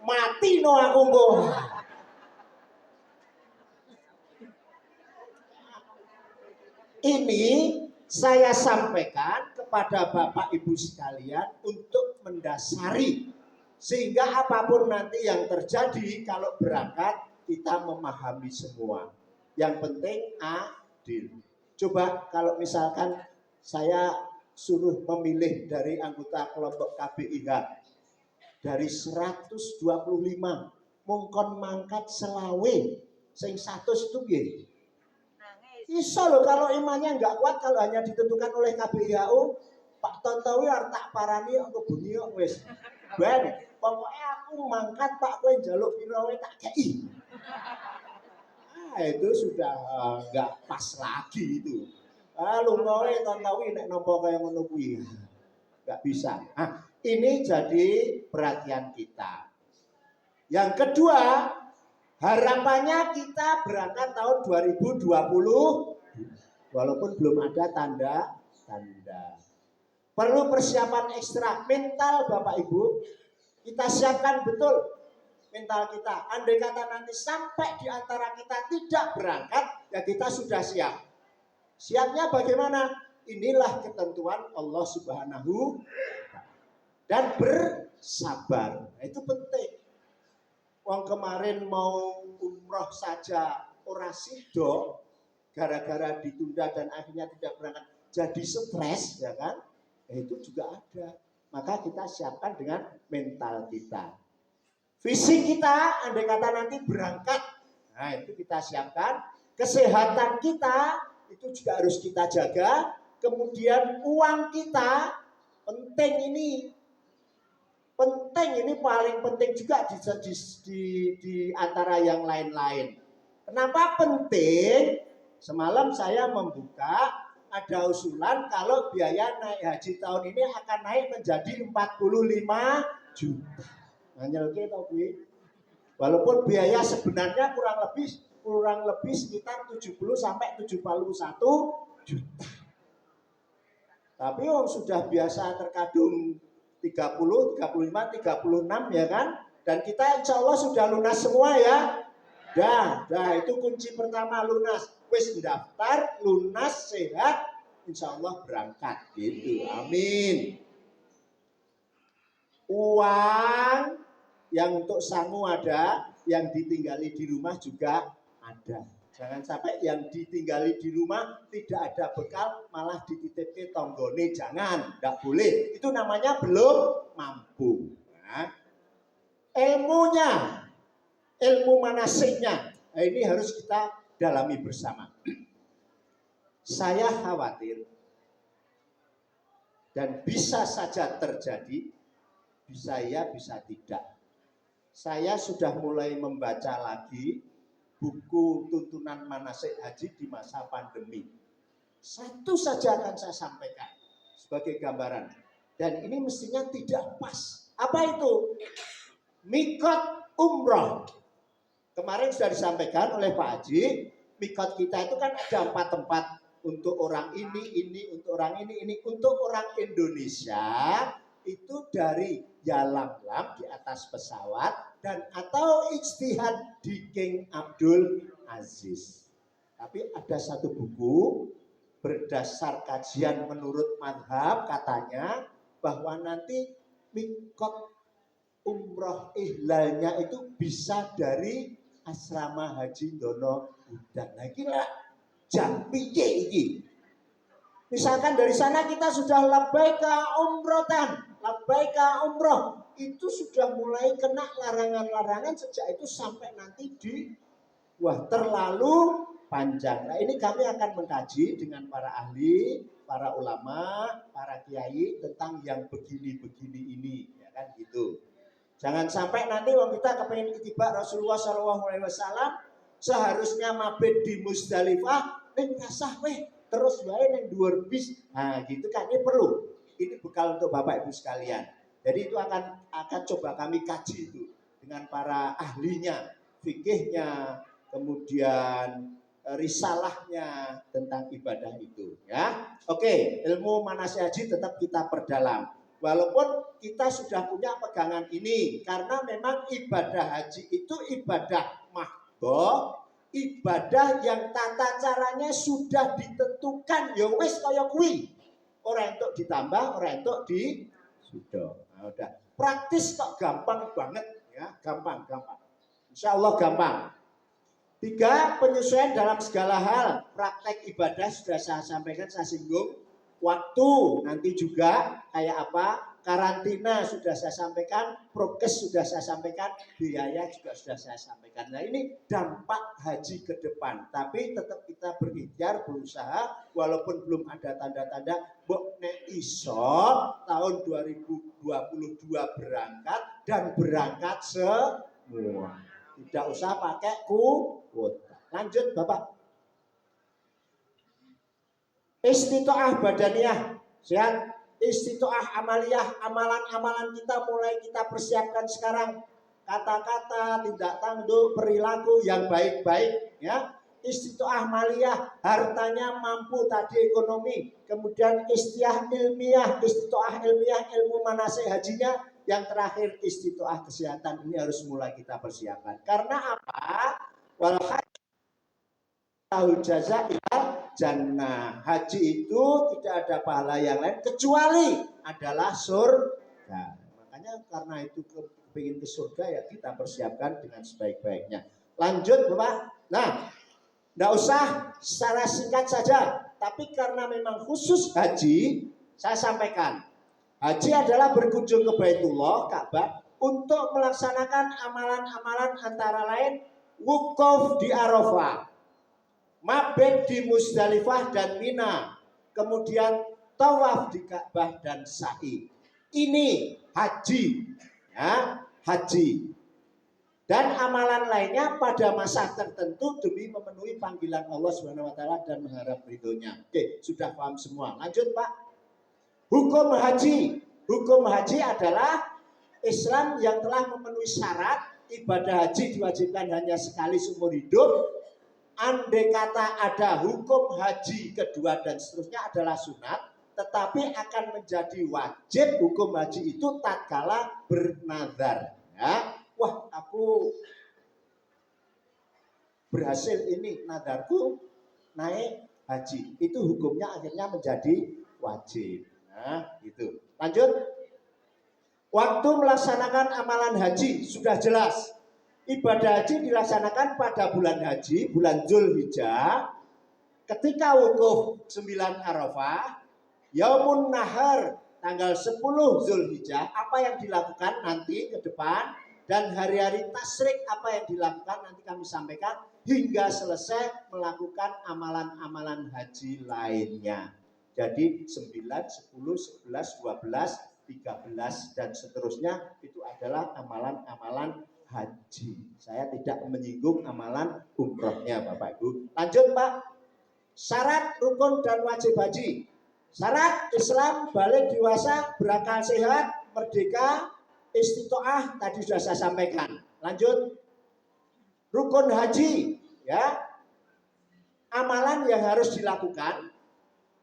Mati no aku engko. Ini saya sampaikan kepada Bapak Ibu sekalian untuk mendasari sehingga apapun nanti yang terjadi kalau berangkat kita memahami semua. Yang penting adil. Coba kalau misalkan saya suruh memilih dari anggota kelompok KBIH dari 125 mongkon mangkat selawe sing 100 itu nggih. Iso loh kalau imannya nggak kuat kalau hanya ditentukan oleh KBIHU, Pak Tontowi harus tak parani untuk bunyi wes. Ben, pokoknya aku mangkat Pak kowe njaluk piro tak kei. Itu sudah nggak pas lagi itu. Lungae Tontowi nek nampa kaya ngono kuwi. Nggak bisa. Ini jadi perhatian kita. Yang kedua, harapannya kita berangkat tahun 2020 walaupun belum ada tanda-tanda. Perlu persiapan ekstra mental Bapak Ibu. Kita siapkan betul mental kita. Andai kata nanti sampai di antara kita tidak berangkat, ya kita sudah siap. Siapnya bagaimana? Inilah ketentuan Allah Subhanahu dan bersabar. Itu penting. Wong kemarin mau umroh saja ora sido gara-gara ditunda dan akhirnya tidak berangkat jadi stres ya kan? Itu juga ada. Maka kita siapkan dengan mental kita. Fisik kita andai kata nanti berangkat. Nah, itu kita siapkan. Kesehatan kita itu juga harus kita jaga. Kemudian uang kita penting ini. Penting ini paling penting juga di antara yang lain-lain. Kenapa penting? Semalam saya membuka ada usulan kalau biaya naik haji tahun ini akan naik menjadi 45 juta. Nganyelke to kuwi. Walaupun biaya sebenarnya kurang lebih sekitar 70 sampai 71 juta. Tapi wong sudah biasa terkadung 30, 35, 36 ya kan? Dan kita insya Allah sudah lunas semua ya. Dah itu kunci pertama lunas. Wis daftar, lunas, sehat, insya Allah berangkat gitu. Amin. Uang yang untuk sangu ada, yang ditinggali di rumah juga ada. Jangan sampai yang ditinggali di rumah tidak ada bekal malah dititipke tonggone, jangan, enggak boleh. Itu namanya belum mampu. Nah, ilmu manasiknya, ini harus kita dalami bersama. Saya khawatir dan bisa saja terjadi, bisa ya, bisa tidak. Saya sudah mulai membaca lagi buku tuntunan manasik haji di masa pandemi. Satu saja akan saya sampaikan sebagai gambaran. Dan ini mestinya tidak pas. Apa itu? Mikot umroh. Kemarin sudah disampaikan oleh Pak Haji, mikot kita itu kan ada 4 tempat. Untuk orang ini, untuk orang ini. Untuk orang Indonesia itu dari Yalamlam di atas pesawat dan atau ijtihad di King Abdul Aziz. Tapi ada satu buku berdasar kajian menurut madhab katanya bahwa nanti mikot umroh ihlalnya itu bisa dari asrama Haji Dono Budan. Nah kira jam piye iki? Misalkan dari sana kita sudah labbaika umrotan, labbaika umroh, itu sudah mulai kena larangan-larangan sejak itu sampai nanti terlalu panjang. Nah ini kami akan mengkaji dengan para ahli, para ulama, para kiai tentang yang begini-begini ini, ya kan gitu. Jangan sampai nanti wong kita kepengen itibak Rasulullah SAW, seharusnya mabit di Musdalifah, ngasah weh terus wae neng dhuwur bis. Nah, gitu kan ini perlu. Ini bekal untuk Bapak Ibu sekalian. Jadi itu akan coba kami kaji itu dengan para ahlinya, fikihnya, kemudian risalahnya tentang ibadah itu, ya. Oke, ilmu manasik haji tetap kita perdalam. Walaupun kita sudah punya pegangan ini, karena memang ibadah haji itu ibadah mahdhah, ibadah yang tata caranya sudah ditentukan, ya wis kaya kuwi. Ora entuk ditambah, ora entuk di sudah. Nah, udah. Praktis kok gampang banget ya, gampang. Insya Allah gampang. 3, penyesuaian dalam segala hal. Praktek ibadah sudah saya sampaikan, saya singgung. Waktu nanti juga kayak apa, karantina sudah saya sampaikan, prokes sudah saya sampaikan, biaya juga sudah saya sampaikan. Nah ini dampak haji ke depan, tapi tetap kita berikhtiar, berusaha, walaupun belum ada tanda-tanda, mbok nek iso tahun 2022 berangkat dan berangkat semua. Tidak usah pakai kuota. Lanjut Bapak. Istitoah badaniyah, sehat. Istitoah amaliyah, amalan-amalan kita mulai kita persiapkan sekarang. Kata-kata, tindak tanduk, perilaku yang baik-baik, ya. Istitoah maliyah, hartanya mampu tadi ekonomi. Kemudian istitoah ilmiah, ilmu manasik hajinya. Yang terakhir istitoah kesehatan, ini harus mulai kita persiapkan. Karena apa? Tahu jaza ilal jannah. Haji itu tidak ada pahala yang lain kecuali adalah surga. Makanya karena itu kepingin ke surga ya kita persiapkan dengan sebaik-baiknya. Lanjut Bapak. Nah, tidak usah secara singkat saja. Tapi karena memang khusus haji, saya sampaikan. Haji adalah berkunjung ke Baitullah, Ka'bah, untuk melaksanakan amalan-amalan antara lain wukuf di Arafah, mabit di Musdalifah dan Mina, kemudian tawaf di Ka'bah dan sa'i. Ini haji, ya, haji. Dan amalan lainnya pada masa tertentu demi memenuhi panggilan Allah Subhanahu wa taala dan mengharap ridhonya. Oke, sudah paham semua. Lanjut, Pak. Hukum haji. Hukum haji adalah Islam yang telah memenuhi syarat ibadah haji diwajibkan hanya sekali seumur hidup. Andai kata ada hukum haji kedua dan seterusnya adalah sunat, tetapi akan menjadi wajib hukum haji itu tatkala bernazar. Ya. Wah, aku berhasil ini nadarku naik haji. Itu hukumnya akhirnya menjadi wajib. Nah, itu. Lanjut. Waktu melaksanakan amalan haji sudah jelas. Ibadah haji dilaksanakan pada bulan haji, bulan Dzulhijjah, ketika wukuf 9 Arafah, Yaumun Nahar, tanggal 10 Dzulhijjah, apa yang dilakukan nanti ke depan, dan hari-hari tasyrik apa yang dilakukan nanti kami sampaikan, hingga selesai melakukan amalan-amalan haji lainnya. Jadi 9, 10, 11, 12, 13, dan seterusnya itu adalah amalan-amalan haji. Saya tidak menyinggung amalan umrohnya Bapak Ibu. Lanjut Pak. Syarat, rukun, dan wajib haji. Syarat Islam, balik dewasa, berakal sehat, merdeka, istitoah, tadi sudah saya sampaikan. Lanjut. Rukun haji, ya. Amalan yang harus dilakukan.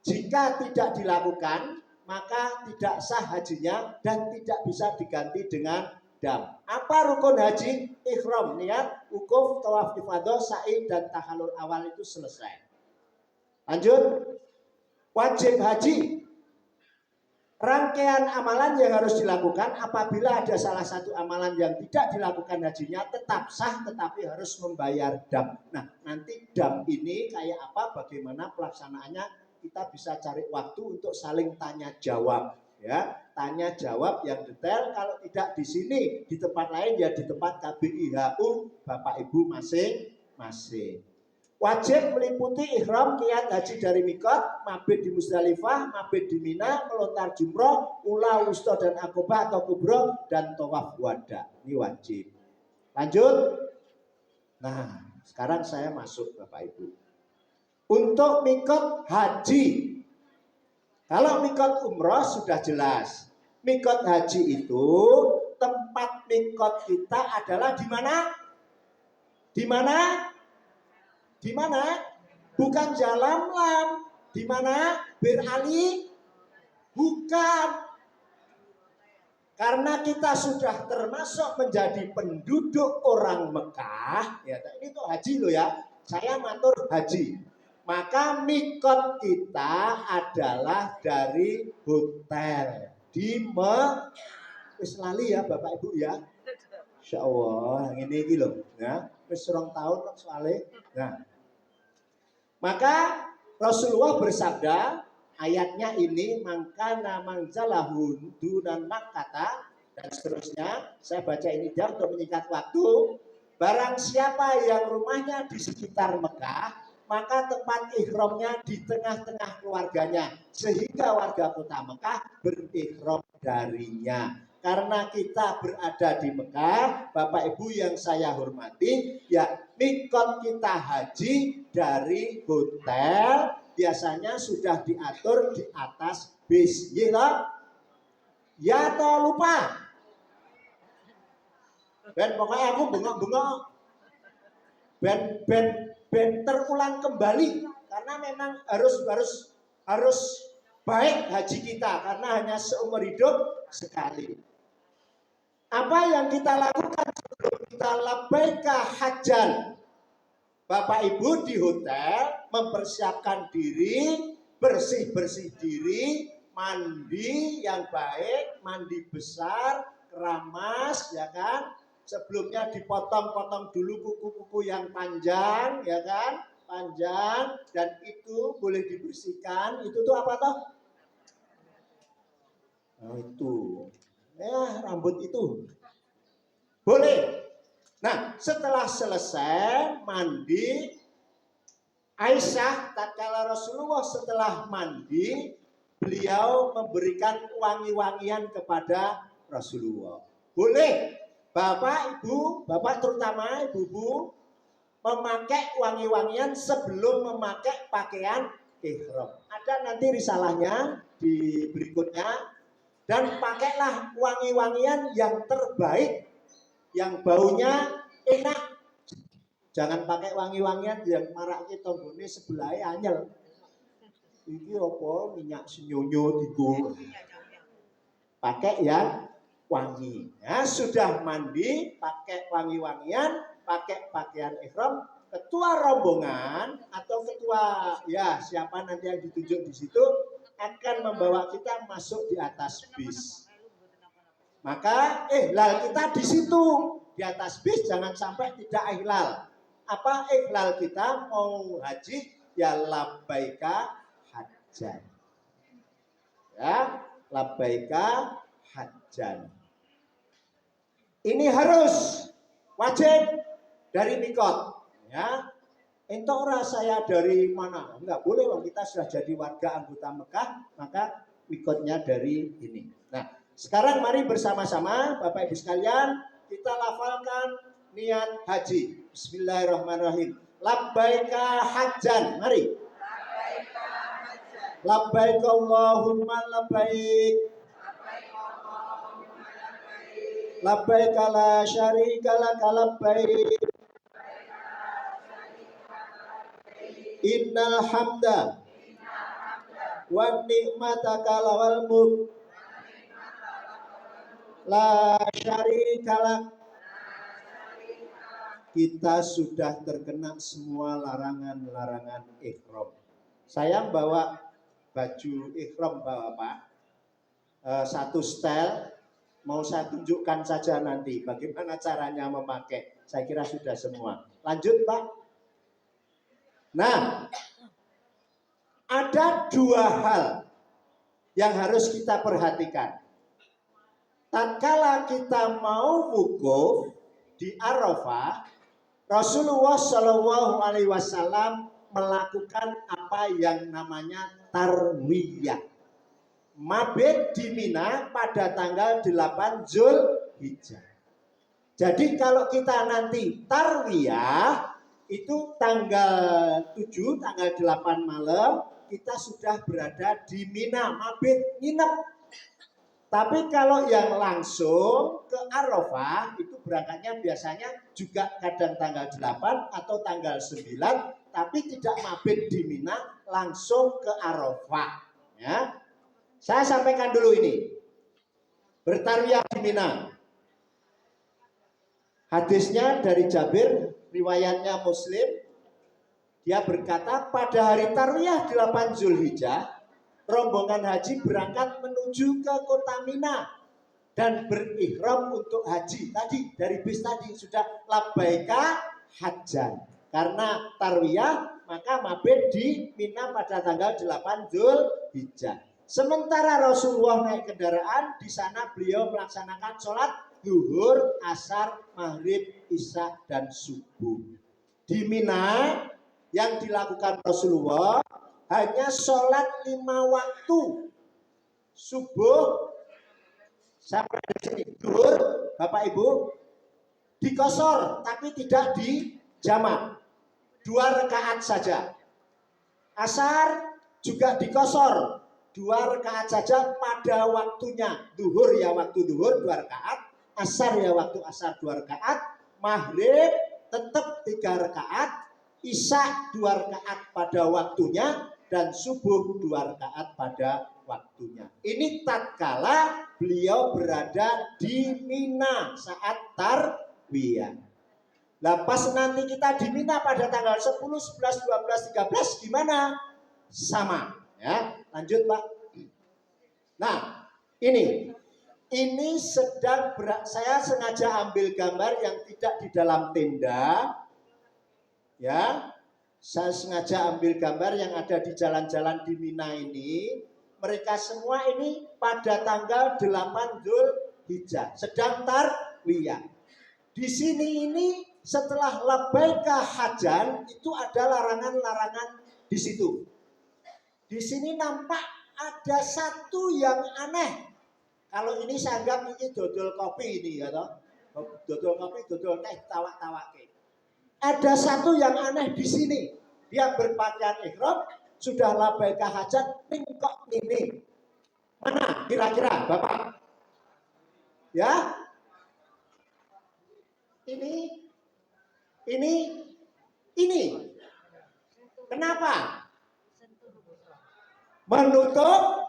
Jika tidak dilakukan, maka tidak sah hajinya dan tidak bisa diganti dengan dam. Apa rukun haji? Ihram, niat, wukuf, tawaf ifadah, sa'i, dan tahallul awal itu selesai. Lanjut. Wajib haji. Rangkaian amalan yang harus dilakukan apabila ada salah satu amalan yang tidak dilakukan hajinya tetap sah tetapi harus membayar dam. Nah, nanti dam ini kayak apa, bagaimana pelaksanaannya kita bisa cari waktu untuk saling tanya jawab. Ya, tanya jawab yang detail. Kalau tidak di sini, di tempat lain ya di tempat KBIHU Bapak Ibu masing-masing. Wajib meliputi ihram, niat haji dari mikot, mabit di Musdalifah, mabit di Mina, melontar jumroh, ula, wusta dan akobah atau kubro, dan tawaf wada. Ini wajib. Lanjut. Nah, sekarang saya masuk Bapak Ibu. Untuk mikot haji. Kalau mikot umroh sudah jelas. Mikot haji itu tempat mikot kita adalah di mana? Di mana? Di mana? Bukan Jalam Lam. Di mana? Bir Ali? Bukan. karena kita sudah termasuk menjadi penduduk orang Mekah, ya ini tuh haji loh ya, saya matur haji. Maka mikot kita adalah dari hotel di wis lali ya Bapak Ibu ya. Insya Allah ini loh ya, wis 2 tahun soalnya. Nah, maka Rasulullah bersabda, ayatnya ini mangkana manzalahun dan makata dan seterusnya. Saya baca ini jam untuk menyingkat waktu. Barang siapa yang rumahnya di sekitar Mekah, maka tempat ihramnya di tengah-tengah keluarganya, sehingga warga kota Mekah berihram darinya. Karena kita berada di Mekah, Bapak Ibu yang saya hormati, ya mikot kita haji dari hotel, biasanya sudah diatur di atas bis. Ya toh lupa. Ben pokoknya aku bengok-bengok. Ben terulang kembali, karena memang harus baik haji kita, karena hanya seumur hidup sekali. Apa yang kita lakukan sebelum kita labbaika hajjan? Bapak Ibu di hotel mempersiapkan diri, bersih-bersih diri, mandi yang baik, mandi besar, keramas, ya kan? Sebelumnya dipotong-potong dulu kuku-kuku yang panjang, ya kan? Panjang, dan itu boleh dibersihkan. Itu tuh apa toh? Oh itu. Ya, rambut itu boleh. Nah, setelah selesai mandi, Aisyah tatkala Rasulullah setelah mandi, beliau memberikan wangi-wangian kepada Rasulullah. Boleh Bapak Ibu, Bapak terutama Ibu-ibu memakai wangi-wangian sebelum memakai pakaian ihram. Ada nanti risalahnya di berikutnya. Dan pakailah wangi-wangian yang terbaik, yang baunya enak. Jangan pakai wangi-wangian yang marak kita nggone sebelah anyel. Iki apa minyak senyonyo digo. Pakai yang wangi. Ya, sudah mandi, pakai wangi-wangian, pakai pakaian ihram, ketua rombongan atau ketua ya siapa nanti yang ditunjuk di situ akan membawa kita masuk di atas bis. Maka ihlal kita di situ, di atas bis, jangan sampai tidak ihlal. Apa ihlal kita mau haji? Ya labbaika hajjan. Ya, labbaika hajjan. Ini harus wajib dari mikot, ya. Entok ora saya dari mana? Enggak boleh, kalau kita sudah jadi warga anggota Mekah, maka mikotnya dari ini. Nah, sekarang mari bersama-sama Bapak Ibu sekalian kita lafalkan niat haji. Bismillahirrahmanirrahim. Labbaika hajjan. Mari. Labbaik Allahumma labbaik. Labbaik la syarika laka labbaik. Innal hamda wa ni'mataka lawal mulk la syarika lak. Kita sudah terkena semua larangan-larangan ihram. Saya bawa baju ihram Bapak, satu setel, mau saya tunjukkan saja nanti bagaimana caranya memakai. Saya kira sudah semua. Lanjut Pak. Nah, ada 2 hal yang harus kita perhatikan. Tatkala kita mau wukuf di Arafah, Rasulullah Shallallahu Alaihi Wasallam melakukan apa yang namanya tarwiyah. Mabit di Mina pada tanggal 8 Zulhijjah. Jadi kalau kita nanti tarwiyah, itu tanggal 7, tanggal 8 malam, kita sudah berada di Mina, mabit, nginep. Tapi kalau yang langsung ke Arafah, itu berangkatnya biasanya juga kadang tanggal 8 atau tanggal 9, tapi tidak mabit di Mina, langsung ke Arafah. Ya. Saya sampaikan dulu ini. bertarwiyah di Mina. Hadisnya dari Jabir, riwayatnya Muslim. Dia berkata, pada hari tarwiyah 8 Zulhijjah, rombongan haji berangkat menuju ke kota Mina dan berihram untuk haji. Tadi dari bis tadi sudah labbaika hajjan. Karena tarwiyah maka mabit di Mina pada tanggal 8 Zulhijjah. Sementara Rasulullah naik kendaraan, di sana beliau melaksanakan sholat zuhur, asar, maghrib, isya, dan subuh. Di Mina yang dilakukan Rasulullah hanya sholat 5 waktu. Subuh sampai di sini. Zuhur, Bapak Ibu, dikosor tapi tidak dijamak. 2 rakaat saja. Asar juga dikosor. 2 rakaat saja pada waktunya. Zuhur ya waktu zuhur 2 rakaat. Asar ya waktu asar 2 rakaat. Maghrib tetap 3 rakaat. Isya 2 rakaat pada waktunya. Dan subuh 2 rakaat pada waktunya. Ini tatkala beliau berada di Mina saat tarwiyah. Nah pas nanti kita di Mina pada tanggal 10, 11, 12, 13 gimana? Sama. Ya, lanjut Pak. Nah, ini sedang saya sengaja ambil gambar yang tidak di dalam tenda. Ya, saya sengaja ambil gambar yang ada di jalan-jalan di Mina ini. Mereka semua ini pada tanggal 8 Zulhijjah sedang tarwiyah. Di sini ini setelah labbaika hajjan itu ada larangan-larangan di situ. Di sini nampak ada satu yang aneh. Kalau ini saya anggap ini dodol kopi ini ya toh. Dodol kopi, dodol teh, tawak-tawak. Ada satu yang aneh di sini. Dia berpakaian ihram, sudah labbaika hajjan, kok ini. Mana kira-kira Bapak? Ya? Ini. Kenapa? Menutup.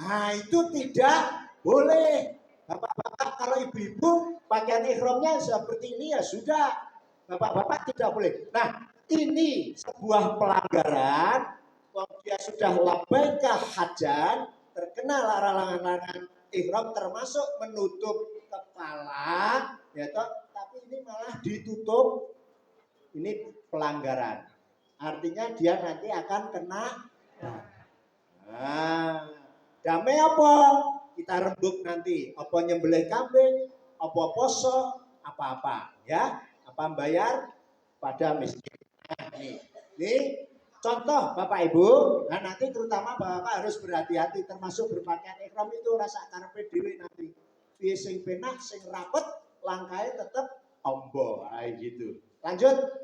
Nah, itu tidak boleh. Bapak-bapak kalau ibu-ibu pakaian ihramnya seperti ini ya sudah. Bapak-bapak tidak boleh. Nah, ini sebuah pelanggaran. Kalau dia sudah labbaika hajjan, terkena larangan-larangan ihram termasuk menutup kepala, ya toh, tapi ini malah ditutup. Ini pelanggaran. Artinya dia nanti akan kena. Nah, damai apa? Kita rembuk nanti. Apa nyembelih kambing, apa poso, apa-apa, ya. Apa bayar pada miskin. Nah, ini contoh Bapak Ibu. Nah, nanti terutama Bapak harus berhati-hati termasuk berpakaian ihram itu rasa karepe dhewe nanti. Piye sing penak, sing rapet, langkahnya tetap ombo, gitu. Lanjut.